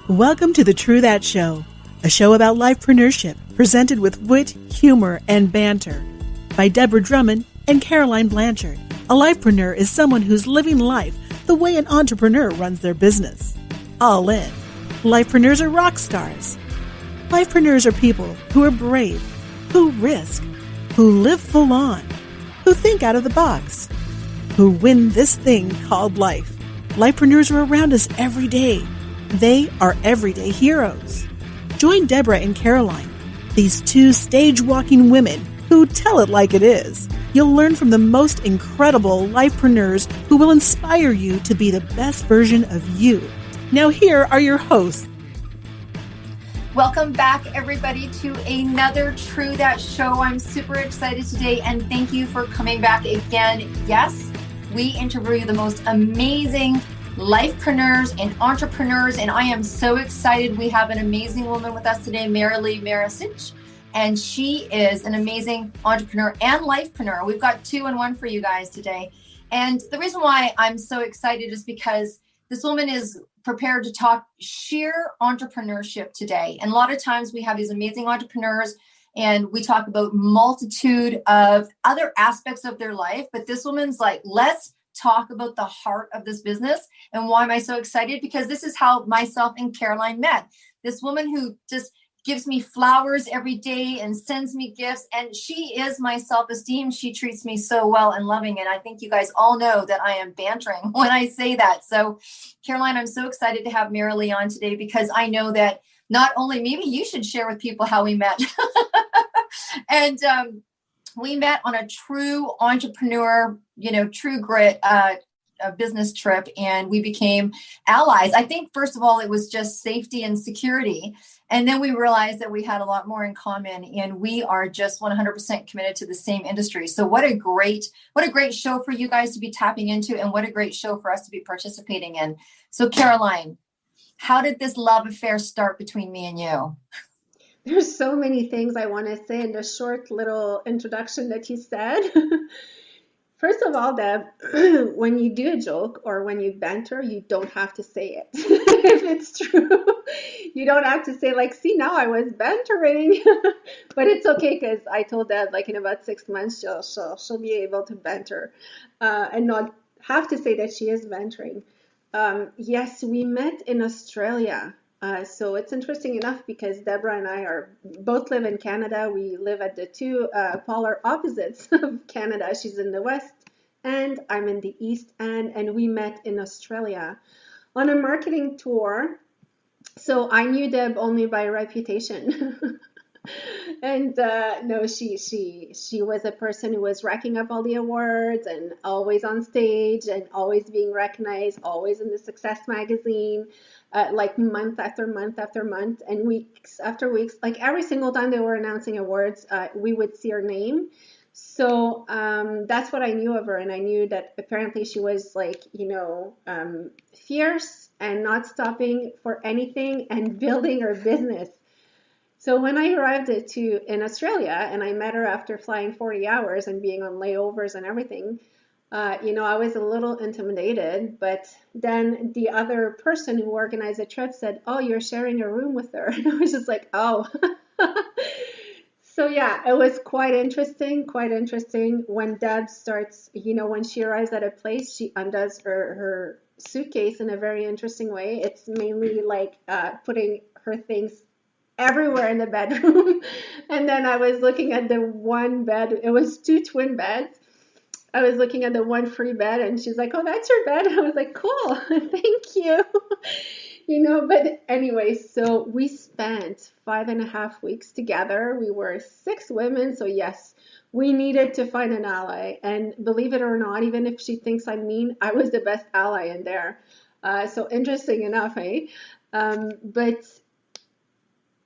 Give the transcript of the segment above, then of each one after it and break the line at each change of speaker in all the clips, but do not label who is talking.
Welcome to the True That Show, a show about lifepreneurship presented with wit, humor, and banter by Deborah Drummond and Caroline Blanchard. A lifepreneur is someone who's living life the way an entrepreneur runs their business. All in. Lifepreneurs are rock stars. Lifepreneurs are people who are brave, who risk, who live full on, who think out of the box, who win this thing called life. Lifepreneurs are around us every day. They are everyday heroes. Join Deborah and Caroline, these two stage-walking women who tell it like it is. You'll learn from the most incredible lifepreneurs who will inspire you to be the best version of you. Now here are your hosts.
Welcome back, everybody, to another True That Show. I'm super excited today, and thank you for coming back again. Yes, we interview the most amazing lifepreneurs and entrepreneurs, and I am so excited. We have an amazing woman with us today, Marilee Maricich, and she is an amazing entrepreneur and lifepreneur. We've got 2 in 1 for you guys today. And the reason why I'm so excited is because this woman is prepared to talk sheer entrepreneurship today. And a lot of times we have these amazing entrepreneurs and we talk about multitude of other aspects of their life, but this woman's like, let's talk about the heart of this business. And why am I so excited? Because this is how myself and Caroline met. This woman who just gives me flowers every day and sends me gifts. And she is my self-esteem. She treats me so well and loving. And I think you guys all know that I am bantering when I say that. So Caroline, I'm so excited to have Marilee on today because I know that not only maybe you should share with people how we met. And we met on a true entrepreneur, true grit business trip, and we became allies. I think, first of all, it was just safety and security. And then we realized that we had a lot more in common, and we are just 100% committed to the same industry. So what a great show for you guys to be tapping into, and what a great show for us to be participating in. So Caroline, how did this love affair start between me and you?
There's so many things I want to say in the short little introduction that you said. First of all, Deb, when you do a joke or when you banter, you don't have to say it. If it's true, you don't have to say like, see, now I was bantering. But it's okay because I told Deb like in about 6 months, she'll be able to banter and not have to say that she is bantering. Yes, we met in Australia. So it's interesting enough because Deborah and I both live in Canada. We live at the two polar opposites of Canada. She's in the west and I'm in the east, and we met in Australia on a marketing tour. So I knew Deb only by reputation. And no, she was a person who was racking up all the awards and always on stage and always being recognized, always in the Success magazine, like month after month after month and weeks after weeks. Like every single time they were announcing awards, we would see her name. So that's what I knew of her. And I knew that apparently she was like, fierce and not stopping for anything and building her business. So when I arrived in Australia and I met her after flying 40 hours and being on layovers and everything, I was a little intimidated, but then the other person who organized the trip said, oh, you're sharing a room with her. And I was just like, oh. So yeah, it was quite interesting. When Deb starts, when she arrives at a place, she undoes her suitcase in a very interesting way. It's mainly like putting her things everywhere in the bedroom. And then I was looking at the one bed. It was 2 twin beds. I was looking at the one free bed and she's like, oh, that's your bed. I was like, cool. Thank you. But anyway, so we spent 5.5 weeks together. We were 6 women. So yes, we needed to find an ally. And believe it or not, even if she thinks I'm mean, I was the best ally in there. So interesting enough, eh? But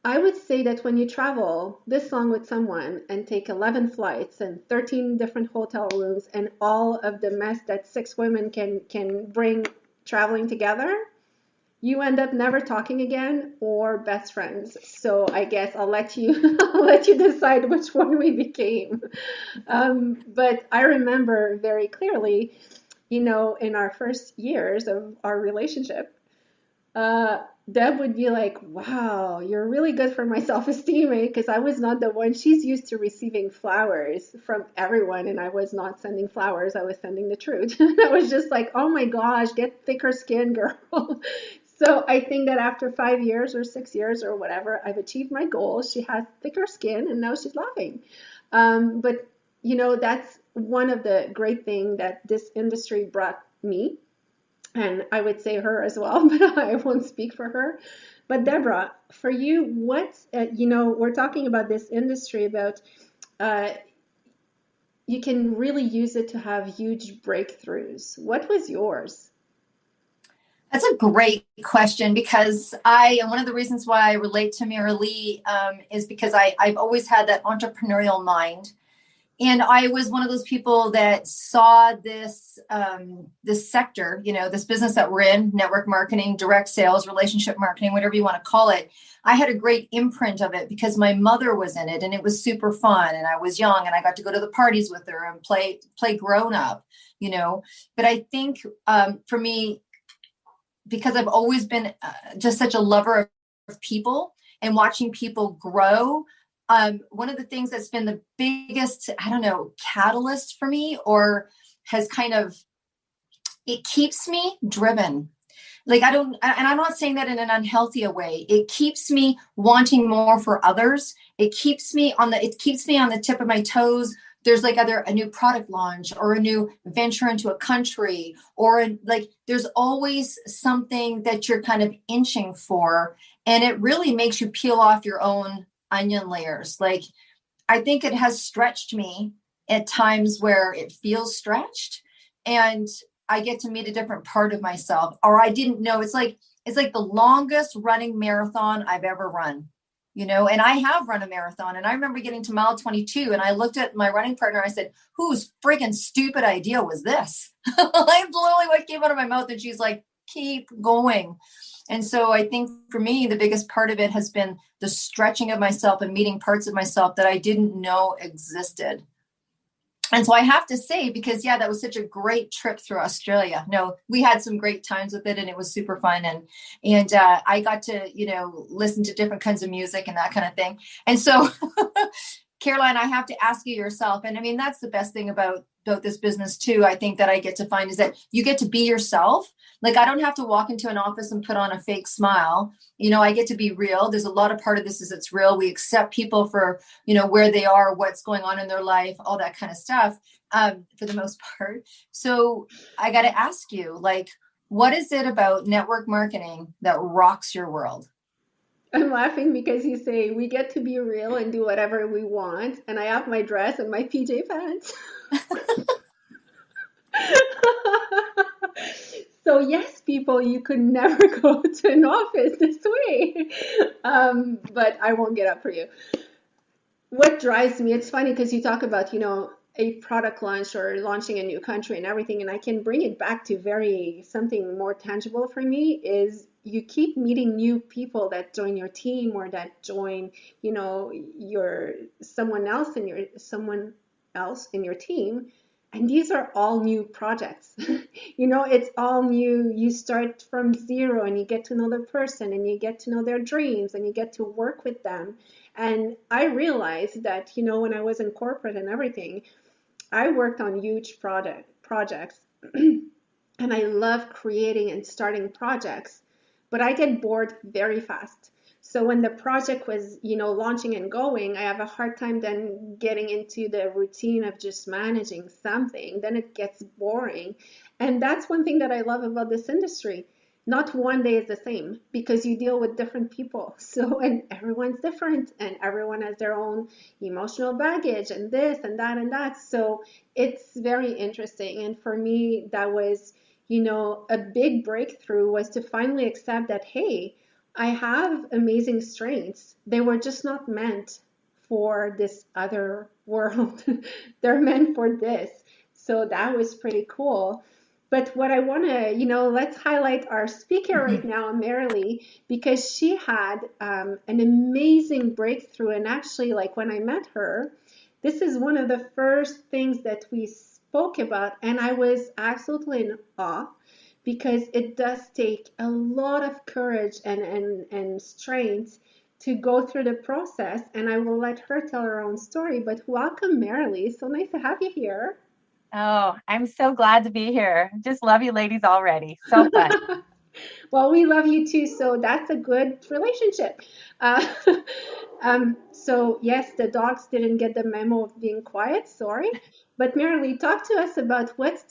I would say that when you travel this long with someone and take 11 flights and 13 different hotel rooms and all of the mess that 6 women can bring traveling together, you end up never talking again or best friends. So I guess I'll let you decide which one we became. But I remember very clearly, in our first years of our relationship, Deb would be like, wow, you're really good for my self-esteem, because I was not the one. She's used to receiving flowers from everyone, and I was not sending flowers. I was sending the truth. I was just like, oh my gosh, get thicker skin, girl. So I think that after 5 years or 6 years or whatever, I've achieved my goal. She has thicker skin, and now she's laughing. But, that's one of the great things that this industry brought me. And I would say her as well, but I won't speak for her. But Deborah, for you, we're talking about this industry about you can really use it to have huge breakthroughs. What was yours?
That's a great question, because one of the reasons why I relate to Marilee is because I've always had that entrepreneurial mind. And I was one of those people that saw this sector, this business that we're in, network marketing, direct sales, relationship marketing, whatever you want to call it. I had a great imprint of it because my mother was in it, and it was super fun. And I was young, and I got to go to the parties with her and play grown up, But I think for me, because I've always been just such a lover of people and watching people grow. One of the things that's been the biggest, catalyst for me, or has it keeps me driven. Like and I'm not saying that in an unhealthy way. It keeps me wanting more for others. It keeps me on the tip of my toes. There's either a new product launch or a new venture into a country, or there's always something that you're kind of inching for. And it really makes you peel off your own onion layers. I think it has stretched me at times where it feels stretched, and I get to meet a different part of myself, or I didn't know. It's like the longest running marathon I've ever run, and I have run a marathon. And I remember getting to mile 22, and I looked at my running partner. I said, whose freaking stupid idea was this? Literally what came out of my mouth. And she's like, keep going. And so I think for me, the biggest part of it has been the stretching of myself and meeting parts of myself that I didn't know existed. And so I have to say, because that was such a great trip through Australia. No, we had some great times with it, and it was super fun. And I got to, listen to different kinds of music and that kind of thing. And so Caroline, I have to ask you yourself. And I mean, that's the best thing about this business too, I think, that I get to find, is that you get to be yourself. I don't have to walk into an office and put on a fake smile. I get to be real. There's a lot of part of this is it's real. We accept people for, where they are, what's going on in their life, all that kind of stuff, for the most part. So I got to ask you, what is it about network marketing that rocks your world?
I'm laughing because you say we get to be real and do whatever we want. And I have my dress and my PJ pants. So yes, people, you could never go to an office this way. But I won't get up for you. What drives me, it's funny because you talk about, a product launch or launching a new country and everything. And I can bring it back to something more tangible for me is you keep meeting new people that join your team, or that join, someone else in your team. And these are all new projects. It's all new. You start from zero, and you get to know the person, and you get to know their dreams, and you get to work with them. And I realized that, when I was in corporate and everything, I worked on huge projects and I love creating and starting projects, but I get bored very fast. So when the project was, launching and going, I have a hard time then getting into the routine of just managing something. Then it gets boring. And that's one thing that I love about this industry. Not one day is the same, because you deal with different people. So, and everyone's different, and everyone has their own emotional baggage and this and that and that. So it's very interesting. And for me, that was, a big breakthrough, was to finally accept that, hey, I have amazing strengths. They were just not meant for this other world. They're meant for this. So that was pretty cool. But what I want to, let's highlight our speaker right now, Marilee, because she had an amazing breakthrough. And actually, when I met her, this is one of the first things that we spoke about. And I was absolutely in awe, because it does take a lot of courage and strength to go through the process. And I will let her tell her own story. But welcome, Marilee. So nice to have you here.
Oh, I'm so glad to be here. Just love you ladies already. So fun.
Well, we love you too, so that's a good relationship. Uh, so yes, the dogs didn't get the memo of being quiet. Sorry, but Marilee, talk to us about what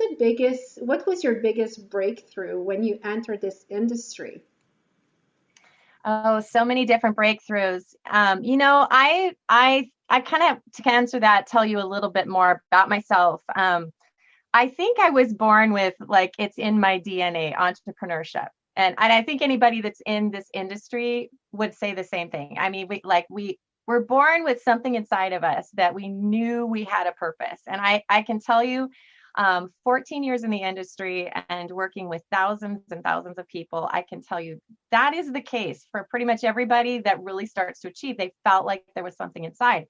was your biggest breakthrough when you entered this industry?
Oh, so many different breakthroughs. I kind of, to answer that, tell you a little bit more about myself. I think I was born with, like, it's in my DNA, entrepreneurship. And I think anybody that's in this industry would say the same thing. I mean, we were born with something inside of us that we knew we had a purpose. And I can tell you, 14 years in the industry and working with thousands and thousands of people, I can tell you that is the case for pretty much everybody that really starts to achieve. They felt like there was something inside.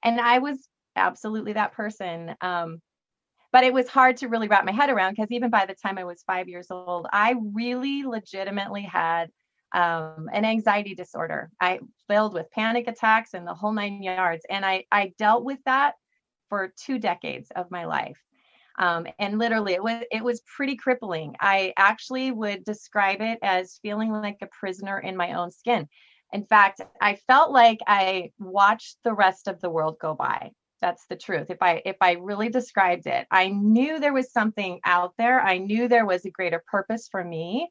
And I was absolutely that person. But it was hard to really wrap my head around, because even by the time I was 5 years old, I really legitimately had an anxiety disorder. I filled with panic attacks and the whole 9 yards. And I dealt with that for 2 decades of my life. And literally it was pretty crippling. I actually would describe it as feeling like a prisoner in my own skin. In fact, I felt like I watched the rest of the world go by. That's the truth. If I really described it, I knew there was something out there. I knew there was a greater purpose for me.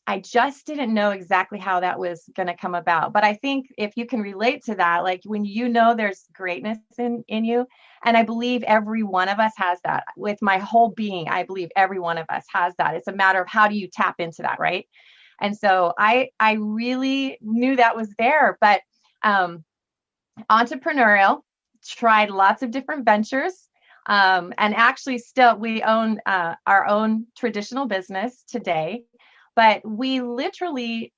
I just didn't know exactly how that was going to come about. But I think if you can relate to that, like when you know there's greatness in you, and I believe every one of us has that with my whole being. I believe every one of us has that. It's a matter of how do you tap into that, right? And so I really knew that was there. But entrepreneurial, tried lots of different ventures. And actually still we own our own traditional business today. But we literally,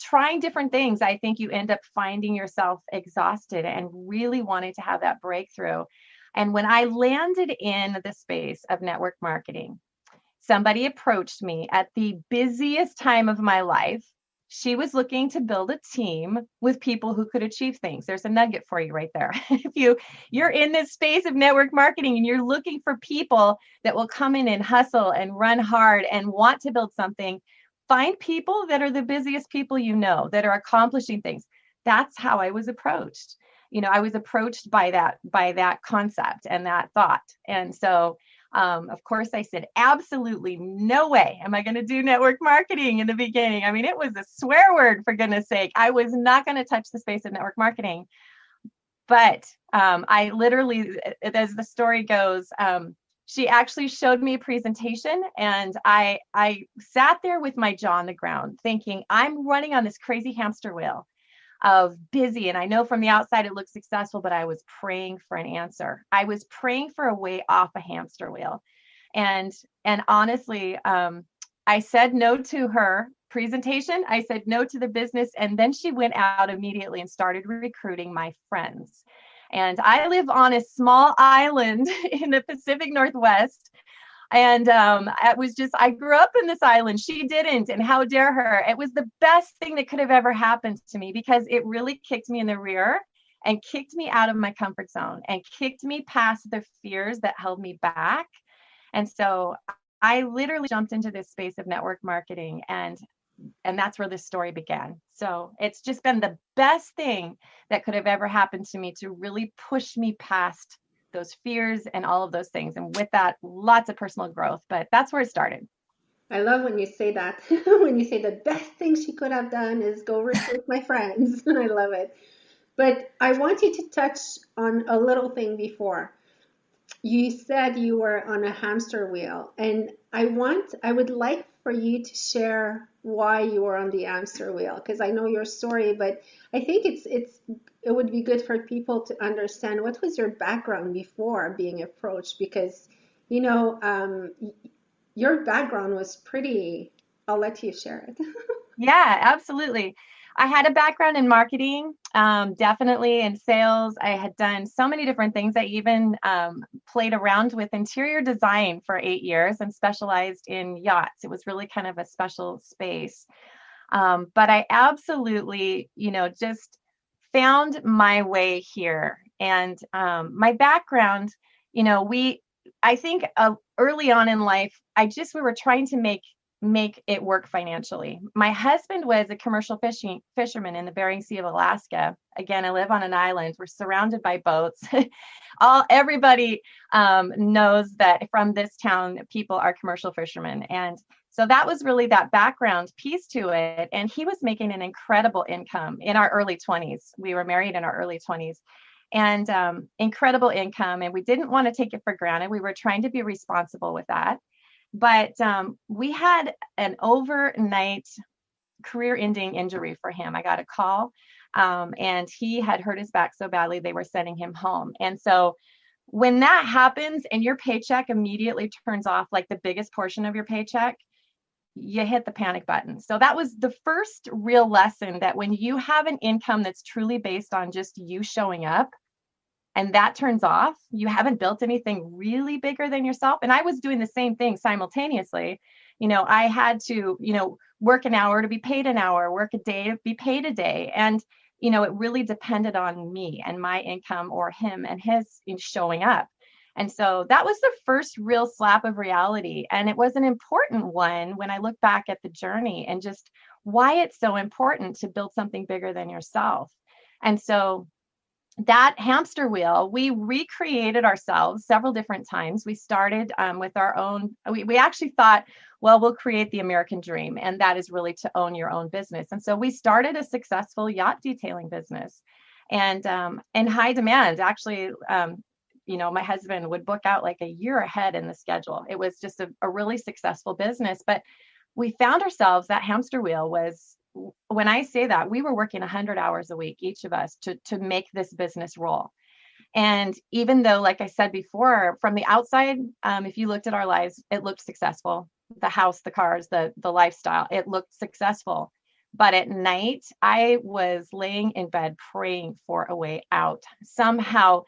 trying different things, I think you end up finding yourself exhausted and really wanting to have that breakthrough. And when I landed in the space of network marketing, somebody approached me at the busiest time of my life. She was looking to build a team with people who could achieve things. There's a nugget for you right there. If you're in this space of network marketing and you're looking for people that will come in and hustle and run hard and want to build something, find people that are the busiest people you know, that are accomplishing things. That's how I was approached. I was approached by that concept and that thought. And so, of course, I said, absolutely no way am I going to do network marketing in the beginning. I mean, it was a swear word, for goodness sake. I was not going to touch the space of network marketing. But I literally, as the story goes, she actually showed me a presentation, and I sat there with my jaw on the ground thinking, I'm running on this crazy hamster wheel of busy. And I know from the outside it looks successful, but I was praying for an answer. I was praying for a way off a hamster wheel. And honestly, I said no to her presentation. I said no to the business. And then she went out immediately and started recruiting my friends. And I live on a small island in the Pacific Northwest. And it was just, I grew up in this island. She didn't. And how dare her? It was the best thing that could have ever happened to me, because it really kicked me in the rear and kicked me out of my comfort zone and kicked me past the fears that held me back. And so I literally jumped into this space of network marketing, and that's where this story began. So it's just been the best thing that could have ever happened to me to really push me past those fears and all of those things. And with that, lots of personal growth, but that's where it started.
I love when you say that. When you say the best thing she could have done is go recruit my friends. I love it. But I want you to touch on a little thing before. You said you were on a hamster wheel, and I would like for you to share why you were on the hamster wheel, because I know your story, but I think it would be good for people to understand what was your background before being approached, because your background was pretty. I'll let you share it.
Yeah, absolutely. I had a background in marketing, definitely in sales. I had done so many different things. I even played around with interior design for 8 years and specialized in yachts. It was really kind of a special space. But I absolutely, just found my way here. And my background, I think early on in life, we were trying to make it work financially. My husband was a commercial fisherman in the Bering Sea of Alaska. Again, I live on an island. We're surrounded by boats. Everybody knows that from this town, people are commercial fishermen. And so that was really that background piece to it. And he was making an incredible income in our early 20s. We were married in our early 20s. And incredible income. And we didn't want to take it for granted. We were trying to be responsible with that. But we had an overnight career-ending injury for him. I got a call, and he had hurt his back so badly, they were sending him home. And so when that happens and your paycheck immediately turns off, like the biggest portion of your paycheck, you hit the panic button. So that was the first real lesson, that when you have an income that's truly based on just you showing up, and that turns off, you haven't built anything really bigger than yourself. And I was doing the same thing simultaneously. I had to, work an hour to be paid an hour, work a day to be paid a day. And, it really depended on me and my income or him and his showing up. And so that was the first real slap of reality. And it was an important one when I look back at the journey and just why it's so important to build something bigger than yourself. And so that hamster wheel, we recreated ourselves several different times. We started with our own, we actually thought, well, we'll create the American dream. And that is really to own your own business. And so we started a successful yacht detailing business, and in high demand. Actually, my husband would book out like a year ahead in the schedule. It was just a really successful business. But we found ourselves, that hamster wheel was, when I say that, we were working 100 hours a week, each of us, to make this business roll. And even though, like I said before, from the outside, if you looked at our lives, it looked successful. The house, the cars, the lifestyle, it looked successful. But at night, I was laying in bed praying for a way out. Somehow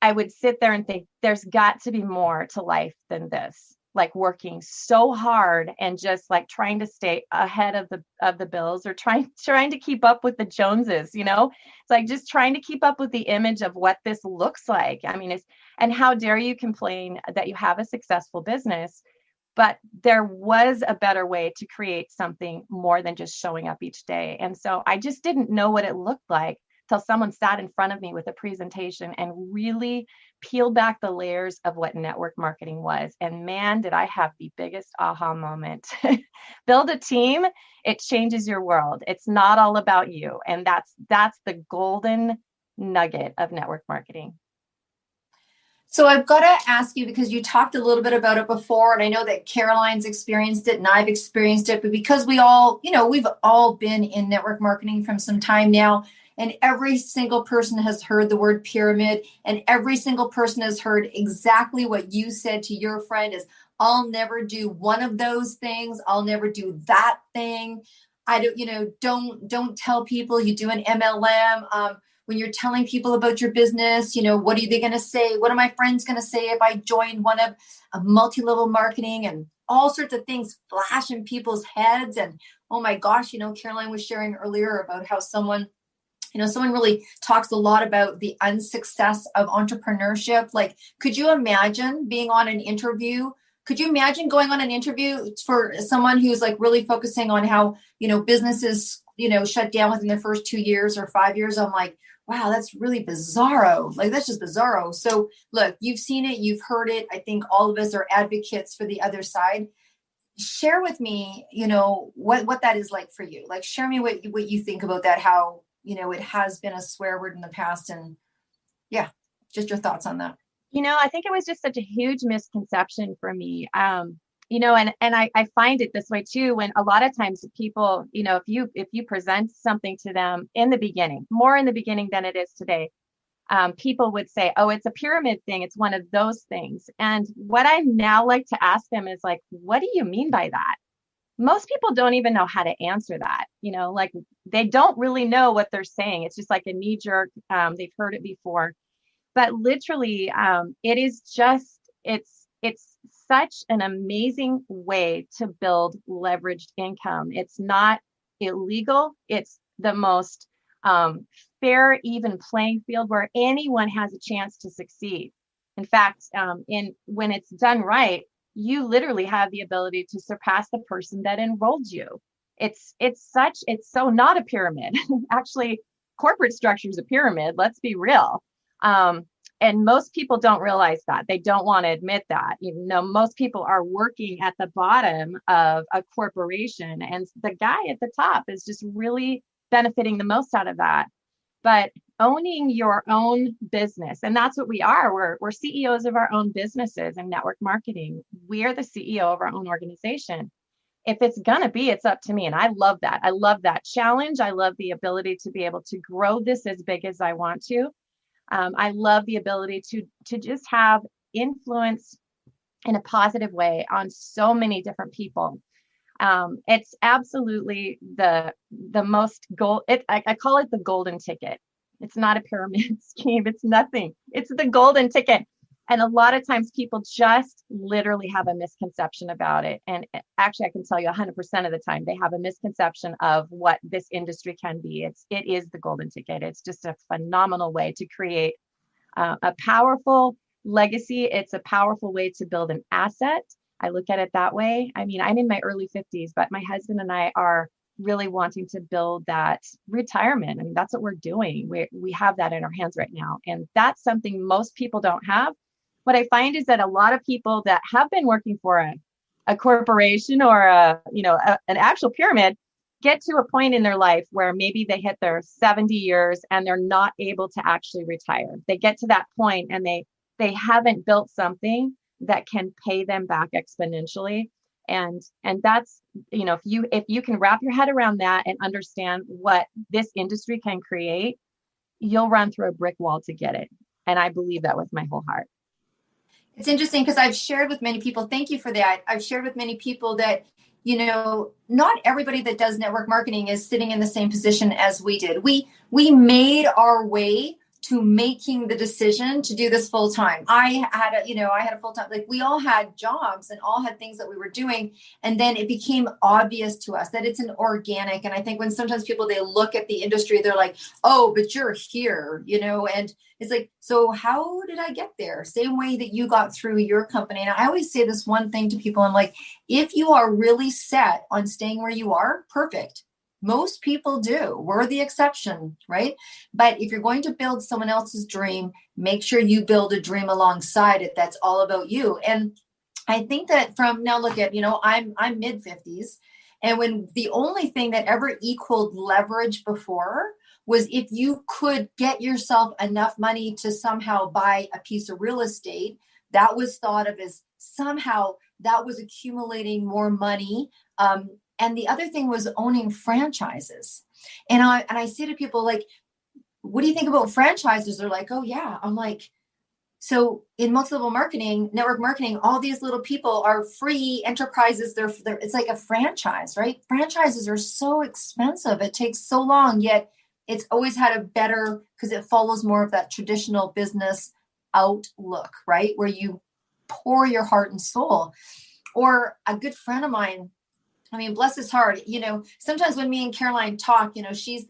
I would sit there and think, there's got to be more to life than this. Like working so hard and just like trying to stay ahead of the bills, or trying to keep up with the Joneses, it's like just trying to keep up with the image of what this looks like. I mean, and how dare you complain that you have a successful business, but there was a better way to create something more than just showing up each day. And so I just didn't know what it looked like till someone sat in front of me with a presentation and really peeled back the layers of what network marketing was. And man, did I have the biggest aha moment. Build a team, it changes your world. It's not all about you. And that's the golden nugget of network marketing.
So I've got to ask you, because you talked a little bit about it before, and I know that Caroline's experienced it and I've experienced it, but because we all, we've all been in network marketing from some time now. And every single person has heard the word pyramid, and every single person has heard exactly what you said to your friend is, I'll never do one of those things. I'll never do that thing. I don't tell people you do an MLM. When you're telling people about your business, what are they going to say? What are my friends going to say if I joined one of a multi-level marketing, and all sorts of things flash in people's heads. And oh my gosh, Caroline was sharing earlier about how someone really talks a lot about the unsuccess of entrepreneurship. Like, could you imagine being on an interview? Could you imagine going on an interview for someone who's like really focusing on how, businesses, shut down within their first 2 years or 5 years? I'm like, wow, that's really bizarro. Like, that's just bizarro. So look, you've seen it, you've heard it. I think all of us are advocates for the other side. Share with me, what that is like for you. Like, share me what you think about that, how, it has been a swear word in the past, and yeah, just your thoughts on that.
I think it was just such a huge misconception for me. And I find it this way too, when a lot of times people, if you present something to them in the beginning, more in the beginning than it is today, people would say, oh, it's a pyramid thing. It's one of those things. And what I now like to ask them is like, what do you mean by that? most people don't even know how to answer that. Like they don't really know what they're saying. It's just like a knee jerk. They've heard it before, but literally, it is just, it's such an amazing way to build leveraged income. It's not illegal. It's the most fair, even playing field where anyone has a chance to succeed. In fact, when it's done right, you literally have the ability to surpass the person that enrolled you. It's so not a pyramid. Actually, corporate structure is a pyramid. Let's be real. And most people don't realize that. They don't want to admit that. Most people are working at the bottom of a corporation, and the guy at the top is just really benefiting the most out of that. But owning your own business, and that's what we are. We're CEOs of our own businesses and network marketing. We are the CEO of our own organization. If it's gonna be, it's up to me. And I love that. I love that challenge. I love the ability to be able to grow this as big as I want to. I love the ability to just have influence in a positive way on so many different people. It's absolutely the most gold. I call it the golden ticket. It's not a pyramid scheme. It's nothing. It's the golden ticket. And a lot of times people just literally have a misconception about it. And actually, I can tell you 100% of the time, they have a misconception of what this industry can be. It is the golden ticket. It's just a phenomenal way to create a powerful legacy. It's a powerful way to build an asset. I look at it that way. I mean, I'm in my early 50s, but my husband and I are really wanting to build that retirement. I mean, that's what we're doing. We have that in our hands right now. And that's something most people don't have. What I find is that a lot of people that have been working for a corporation or an actual pyramid get to a point in their life where maybe they hit their 70 years and they're not able to actually retire. They get to that point and they haven't built something that can pay them back exponentially. And that's, if you can wrap your head around that and understand what this industry can create, you'll run through a brick wall to get it. And I believe that with my whole heart.
It's interesting because I've shared with many people, thank you for that. I've shared with many people that, not everybody that does network marketing is sitting in the same position as we did. We made our way to making the decision to do this full time. I had a full time, like we all had jobs and all had things that we were doing. And then it became obvious to us that it's an organic. And I think when sometimes people, they look at the industry, they're like, oh, but you're here, and it's like, so how did I get there? Same way that you got through your company. And I always say this one thing to people. I'm like, if you are really set on staying where you are, perfect. Most people do. We're the exception, right? But if you're going to build someone else's dream, make sure you build a dream alongside it that's all about you. And I think that from now, look at, I'm mid 50s. And when the only thing that ever equaled leverage before was if you could get yourself enough money to somehow buy a piece of real estate, that was thought of as somehow that was accumulating more money. And the other thing was owning franchises. And I say to people, like, what do you think about franchises? They're like, oh, yeah. I'm like, so in multi-level marketing, network marketing, all these little people are free enterprises. They're it's like a franchise, right? Franchises are so expensive. It takes so long, yet it's always had a better, because it follows more of that traditional business outlook, right? Where you pour your heart and soul. Or a good friend of mine, I mean, bless his heart, sometimes when me and Caroline talk, she's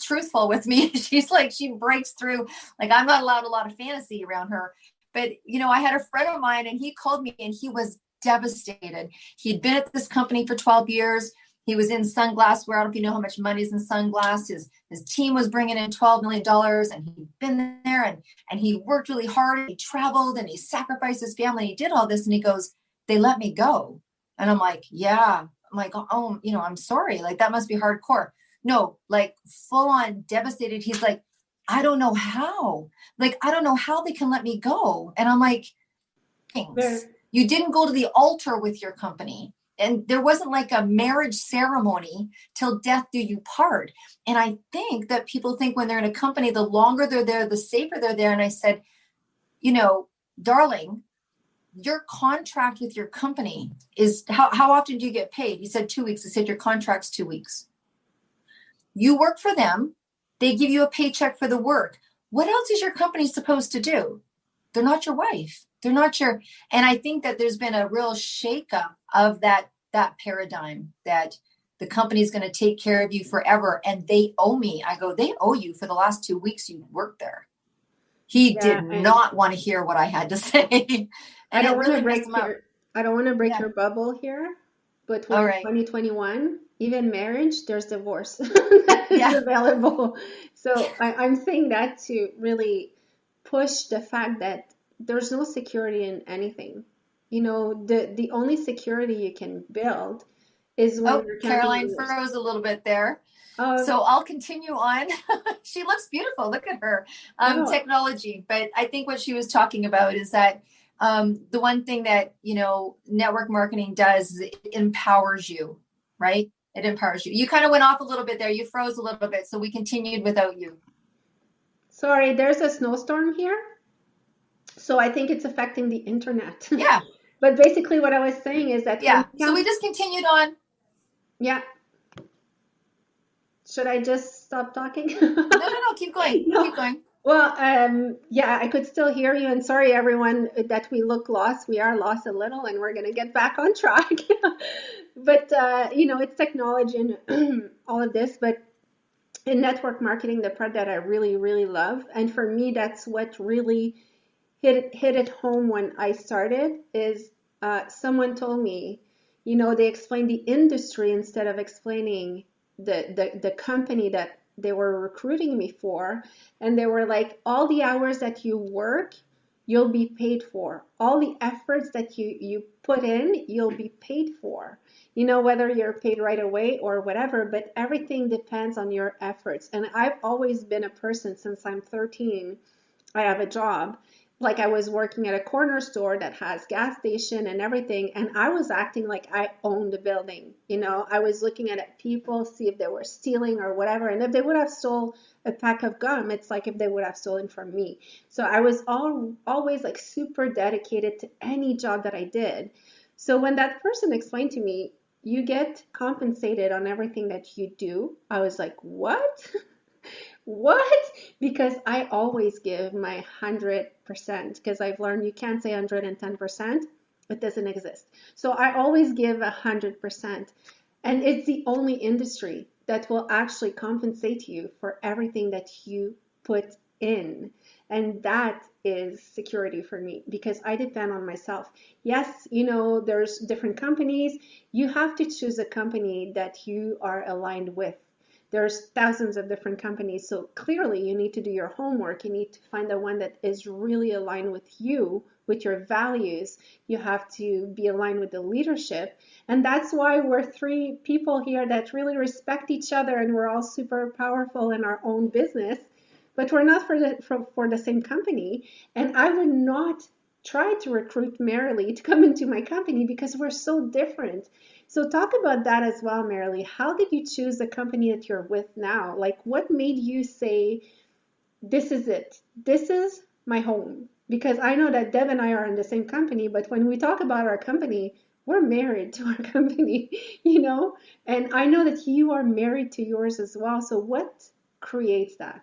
truthful with me. She's like, she breaks through, like I'm not allowed a lot of fantasy around her. But, I had a friend of mine and he called me and he was devastated. He'd been at this company for 12 years. He was in sunglass wear. I don't know if you know how much money is in sunglasses. His team was bringing in $12 million and he'd been there and he worked really hard. And he traveled and he sacrificed his family. He did all this and he goes, they let me go. And I'm like, yeah. I'm like, oh, I'm sorry. Like, that must be hardcore. No, like full on devastated. He's like, I don't know how. Like, I don't know how they can let me go. And I'm like, thanks. You didn't go to the altar with your company. And there wasn't like a marriage ceremony till death do you part. And I think that people think when they're in a company, the longer they're there, the safer they're there. And I said, darling, your contract with your company is how often do you get paid? You said 2 weeks. I said your contract's 2 weeks. You work for them. They give you a paycheck for the work. What else is your company supposed to do? They're not your wife. They're not your, and I think that there's been a real shakeup of that paradigm that the company is going to take care of you forever and they owe me. I go, they owe you for the last 2 weeks you worked there. He did not want to hear what I had to say.
I don't want to break your bubble here, but with 2021, even marriage, there's divorce that's available. So I'm saying that to really push the fact that there's no security in anything. You know, the only security you can build is when you're
Caroline froze a little bit there. So I'll continue on. She looks beautiful. Look at her technology. But I think what she was talking about is that the one thing that, you know, network marketing does is it empowers you, right? It empowers you. You kind of went off a little bit there. You froze a little bit. So we continued without you.
Sorry, there's a snowstorm here. So I think it's affecting the internet.
Yeah.
But basically what I was saying is that.
Yeah. So we just continued on.
Yeah. Should I just stop talking?
No. Keep going. No. Keep going.
Well, yeah, I could still hear you. And sorry, everyone, that we look lost. We are lost a little, and we're going to get back on track. But, you know, it's technology and all of this. But in network marketing, the part that I really, really love, and for me, that's what really hit it home when I started, is someone told me, you know, they explained the industry instead of explaining the company that they were recruiting me for. And they were like, all the hours that you work, you'll be paid for. All the efforts that you put in, you'll be paid for. You know, whether you're paid right away or whatever, but everything depends on your efforts. And I've always been a person since I'm 13. I have a job. Like I was working at a corner store that has gas station and everything. And I was acting like I owned the building. You know, I was looking at people, see if they were stealing or whatever. And if they would have stole a pack of gum, it's like if they would have stolen from me. So I was always like super dedicated to any job that I did. So when that person explained to me, you get compensated on everything that you do, I was like, what? What? Because I always give my 100%, because I've learned you can't say 110%. It doesn't exist. So I always give 100%. And it's the only industry that will actually compensate you for everything that you put in. And that is security for me, because I depend on myself. Yes, you know, there's different companies. You have to choose a company that you are aligned with. There's thousands of different companies. So clearly you need to do your homework. You need to find the one that is really aligned with you, with your values. You have to be aligned with the leadership. And that's why we're three people here that really respect each other, and we're all super powerful in our own business, but we're not for the same company. And I would not try to recruit Marilee to come into my company because we're so different. So talk about that as well, Marilee. How did you choose the company that you're with now? Like, what made you say, this is it? This is my home? Because I know that Deb and I are in the same company, but when we talk about our company, we're married to our company, you know? And I know that you are married to yours as well. So what creates that?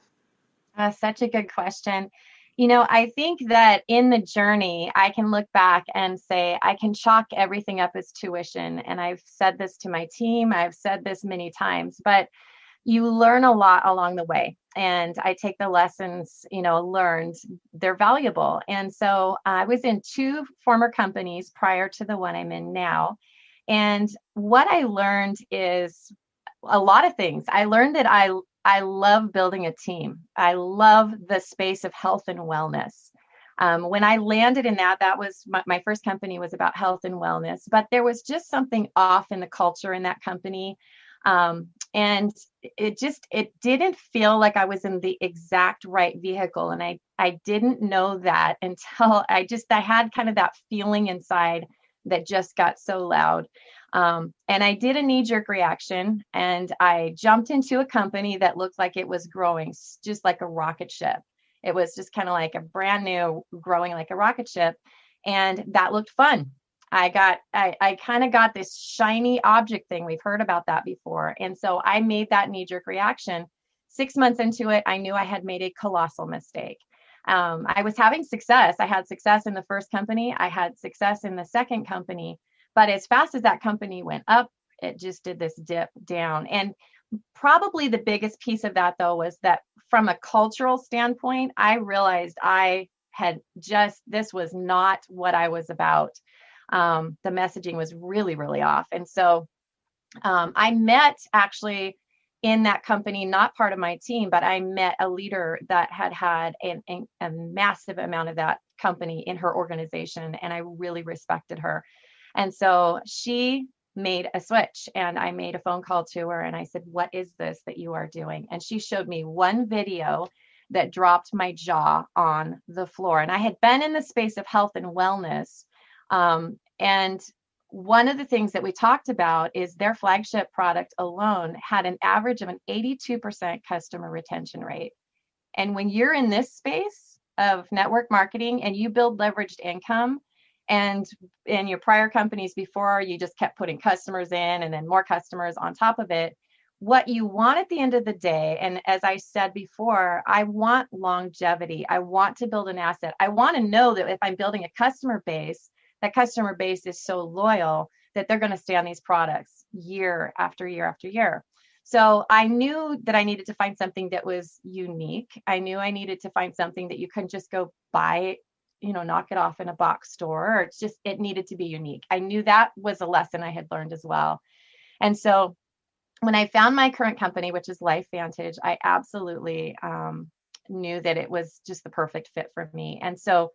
Such a good question. You know, I think that in the journey, I can look back and say, I can chalk everything up as tuition. And I've said this to my team. I've said this many times, but you learn a lot along the way. And I take the lessons, you know, learned, they're valuable. And so I was in 2 former companies prior to the one I'm in now. And what I learned is a lot of things. I learned that I love building a team. I love the space of health and wellness. When I landed in that was my first company was about health and wellness, but there was just something off in the culture in that company. And it didn't feel like I was in the exact right vehicle. And I didn't know that until I had kind of that feeling inside that just got so loud. And I did a knee-jerk reaction, and I jumped into a company that looked like it was growing just like a rocket ship. It was just kind of like a brand new, growing like a rocket ship. And that looked fun. I kind of got this shiny object thing. We've heard about that before. And so I made that knee-jerk reaction. 6 months into it, I knew I had made a colossal mistake. I was having success. I had success in the first company. I had success in the second company. But as fast as that company went up, it just did this dip down. And probably the biggest piece of that, though, was that from a cultural standpoint, I realized this was not what I was about. The messaging was really, really off. And so I met actually in that company, not part of my team, but I met a leader that had a massive amount of that company in her organization. And I really respected her. And so she made a switch, and I made a phone call to her and I said, what is this that you are doing? And she showed me one video that dropped my jaw on the floor. And I had been in the space of health and wellness. And one of the things that we talked about is their flagship product alone had an average of an 82% customer retention rate. And when you're in this space of network marketing and you build leveraged income, and in your prior companies before, you just kept putting customers in and then more customers on top of it, what you want at the end of the day, and as I said before, I want longevity. I want to build an asset. I want to know that if I'm building a customer base, that customer base is so loyal that they're going to stay on these products year after year after year. So I knew that I needed to find something that was unique. I knew I needed to find something that you couldn't just go buy, knock it off in a box store. It needed to be unique. I knew that was a lesson I had learned as well. And so when I found my current company, which is Lifevantage, I absolutely knew that it was just the perfect fit for me. And so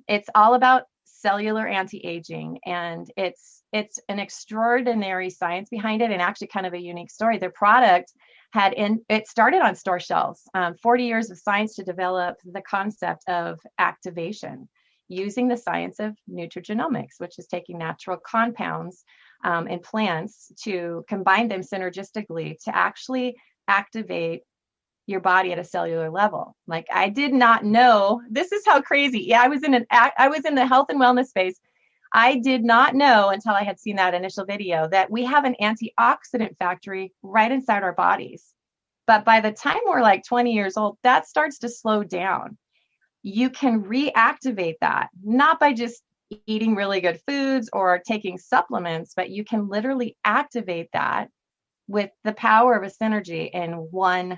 it's all about cellular anti-aging, and it's an extraordinary science behind it, and actually kind of a unique story. Their product it started on store shelves, 40 years of science to develop the concept of activation using the science of nutrigenomics, which is taking natural compounds in plants to combine them synergistically to actually activate your body at a cellular level. Like, I did not know, this is how crazy. Yeah, I was in the health and wellness space. I did not know until I had seen that initial video that we have an antioxidant factory right inside our bodies. But by the time we're like 20 years old, that starts to slow down. You can reactivate that, not by just eating really good foods or taking supplements, but you can literally activate that with the power of a synergy in one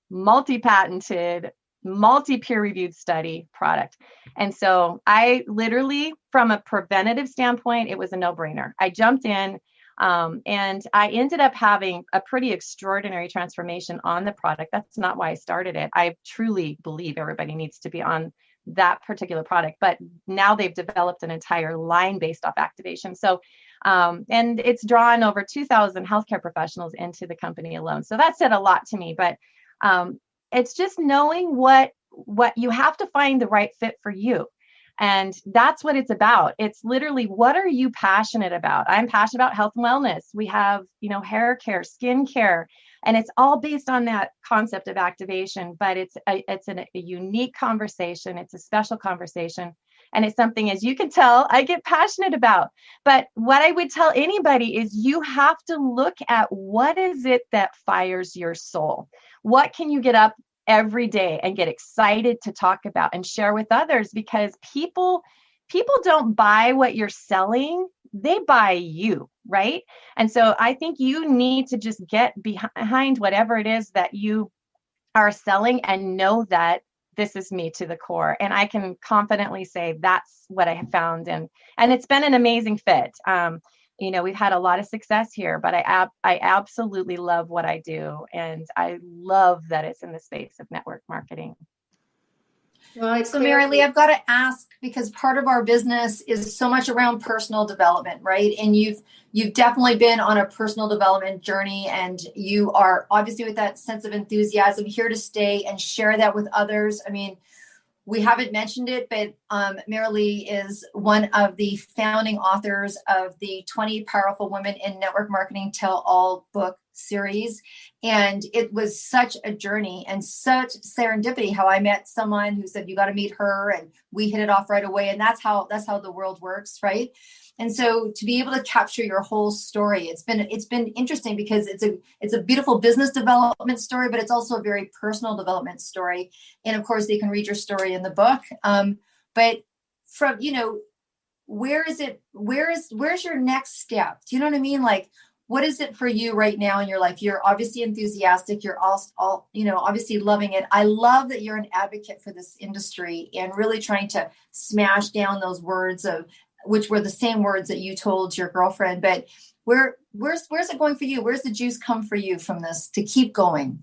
multi-patented, multi-peer-reviewed study product. And so I literally, from a preventative standpoint, it was a no-brainer. I jumped in and I ended up having a pretty extraordinary transformation on the product. That's not why I started it. I truly believe everybody needs to be on that particular product, but now they've developed an entire line based off activation. So, and it's drawn over 2,000 healthcare professionals into the company alone. So that said a lot to me, but it's just knowing what you have to find the right fit for you. And that's what it's about. It's literally, what are you passionate about? I'm passionate about health and wellness. We have, hair care, skin care, and it's all based on that concept of activation, but it's a unique conversation. It's a special conversation. And it's something, as you can tell, I get passionate about. But what I would tell anybody is you have to look at what is it that fires your soul? What can you get up every day and get excited to talk about and share with others? Because people don't buy what you're selling, they buy you, right? And so I think you need to just get behind whatever it is that you are selling and know that this is me to the core. And I can confidently say that's what I have found. And it's been an amazing fit. We've had a lot of success here, but I absolutely love what I do. And I love that it's in the space of network marketing.
Well, so Marilee, I've got to ask, because part of our business is so much around personal development, right? And you've definitely been on a personal development journey, and you are obviously with that sense of enthusiasm here to stay and share that with others. I mean, we haven't mentioned it, but Marilee is one of the founding authors of the 20 Powerful Women in Network Marketing Tell All book series. And it was such a journey and such serendipity how I met someone who said, you got to meet her. And we hit it off right away. And that's how the world works. Right. And so to be able to capture your whole story, it's been interesting because it's a beautiful business development story, but it's also a very personal development story. And of course, they can read your story in the book. But from, where's your next step? Do you know what I mean? Like, what is it for you right now in your life? You're obviously enthusiastic. You're all obviously loving it. I love that you're an advocate for this industry and really trying to smash down those words which were the same words that you told your girlfriend. But where's it going for you? Where's the juice come for you from this to keep going?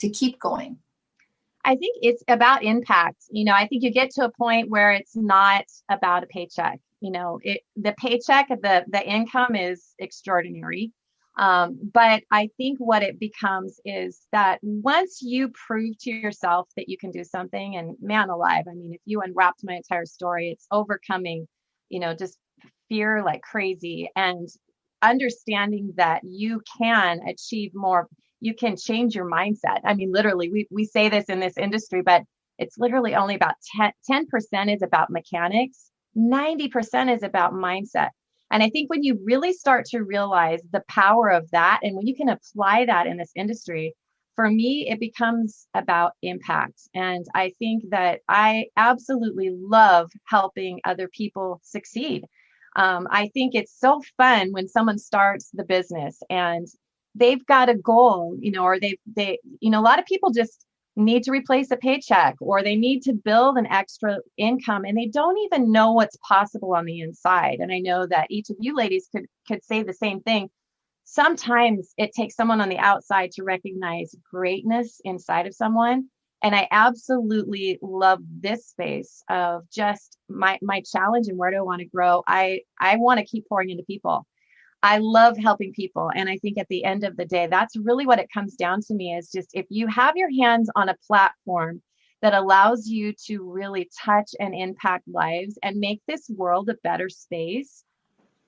I think it's about impact. I think you get to a point where it's not about a paycheck. The paycheck, the income is extraordinary. But I think what it becomes is that once you prove to yourself that you can do something, and man alive, I mean, if you unwrapped my entire story, it's overcoming, just fear like crazy and understanding that you can achieve more. You can change your mindset. I mean, literally, we say this in this industry, but it's literally only about 10% is about mechanics. 90% is about mindset. And I think when you really start to realize the power of that, and when you can apply that in this industry, for me, it becomes about impact. And I think that I absolutely love helping other people succeed. I think it's so fun when someone starts the business and they've got a goal, or they, a lot of people just need to replace a paycheck, or they need to build an extra income, and they don't even know what's possible on the inside. And I know that each of you ladies could say the same thing. Sometimes it takes someone on the outside to recognize greatness inside of someone. And I absolutely love this space of just my challenge and where do I want to grow. I want to keep pouring into people. I love helping people. And I think at the end of the day, that's really what it comes down to me is just if you have your hands on a platform that allows you to really touch and impact lives and make this world a better space,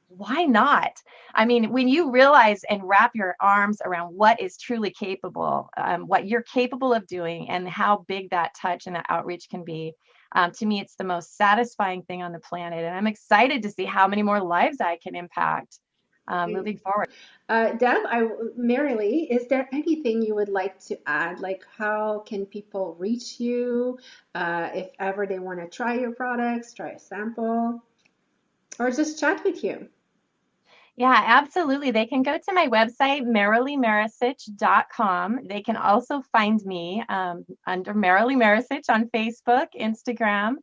why not? I mean, when you realize and wrap your arms around what is truly capable, what you're capable of doing and how big that touch and that outreach can be, to me, it's the most satisfying thing on the planet. And I'm excited to see how many more lives I can impact moving forward.
Deb, Marilee, is there anything you would like to add? Like, how can people reach you if ever they want to try your products, try a sample, or just chat with you?
Yeah, absolutely. They can go to my website, MarileeMaricich.com. They can also find me under Marilee Maricich on Facebook, Instagram,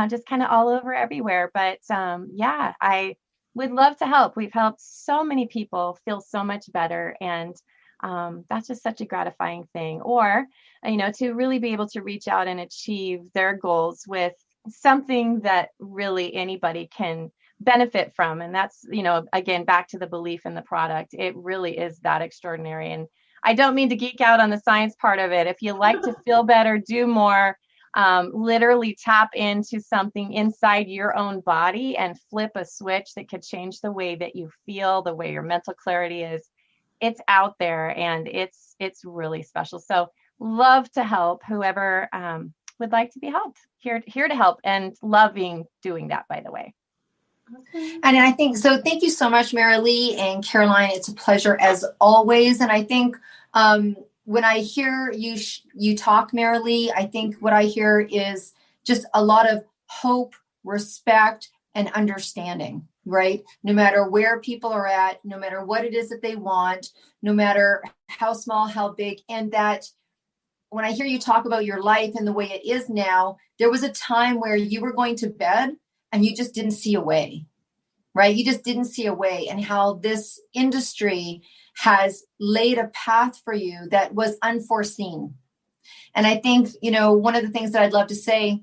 just kind of all over everywhere. But yeah, I would love to help. We've helped so many people feel so much better. And that's just such a gratifying thing. Or, to really be able to reach out and achieve their goals with something that really anybody can benefit from. And that's, again, back to the belief in the product. It really is that extraordinary. And I don't mean to geek out on the science part of it. If you like to feel better, do more, literally tap into something inside your own body and flip a switch that could change the way that you feel, the way your mental clarity is. It's out there and it's really special. So love to help whoever would like to be helped. Here to help and loving doing that, by the way.
Okay. And I think so. Thank you so much, Marilee and Caroline. It's a pleasure as always. And I think when I hear you talk, Marilee, I think what I hear is just a lot of hope, respect, and understanding, right? No matter where people are at, no matter what it is that they want, no matter how small, how big. And that when I hear you talk about your life and the way it is now, there was a time where you were going to bed and you just didn't see a way, right? You just didn't see a way, and how this industry has laid a path for you that was unforeseen. And I think, one of the things that I'd love to say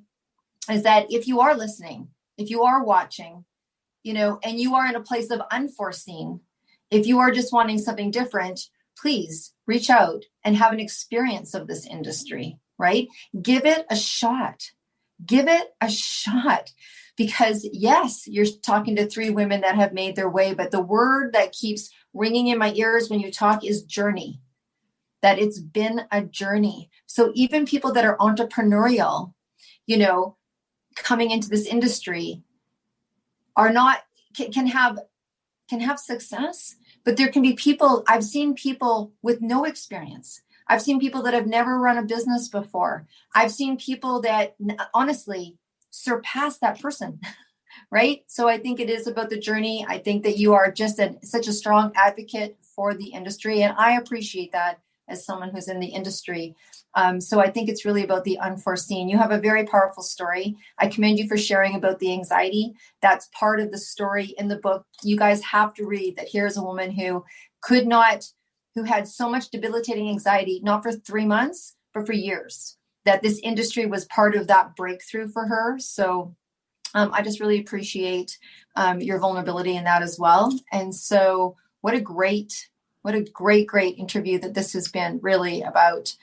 is that if you are listening, if you are watching, and you are in a place of unforeseen, if you are just wanting something different, please reach out and have an experience of this industry, right? Give it a shot. Give it a shot. Because yes, you're talking to 3 women that have made their way, but the word that keeps ringing in my ears when you talk is journey. that it's been a journey. So even people that are entrepreneurial, you know, coming into this industry are not, can have success, but there can be people, I've seen people with no experience. I've seen people that have never run a business before. I've seen people that honestly surpass that person, right? So I think it is about the journey. I think that you are just such a strong advocate for the industry, and I appreciate that as someone who's in the industry. So I think it's really about the unforeseen. You have a very powerful story. I commend you for sharing about the anxiety. That's part of the story in the book. You guys have to read that. Here's a woman who had so much debilitating anxiety, not for 3 months, but for years, that this industry was part of that breakthrough for her. So I just really appreciate your vulnerability in that as well. And so what a great interview that this has been, really about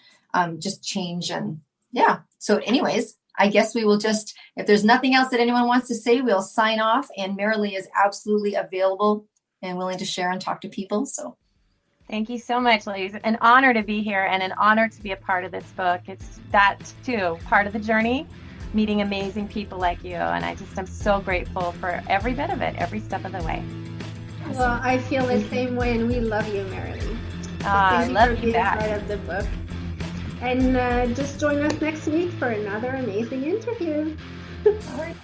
just change. And yeah. So anyways, I guess we will just, if there's nothing else that anyone wants to say, we'll sign off. And Marilee is absolutely available and willing to share and talk to people. So
thank you so much, ladies. An honor to be here and an honor to be a part of this book. It's that too, part of the journey, meeting amazing people like you. And I'm so grateful for every bit of it, every step of the way.
Well, I feel the same way, and we love you, Marilee.
I love you
being
back.
part of the book. And just join us next week for another amazing interview.
all right.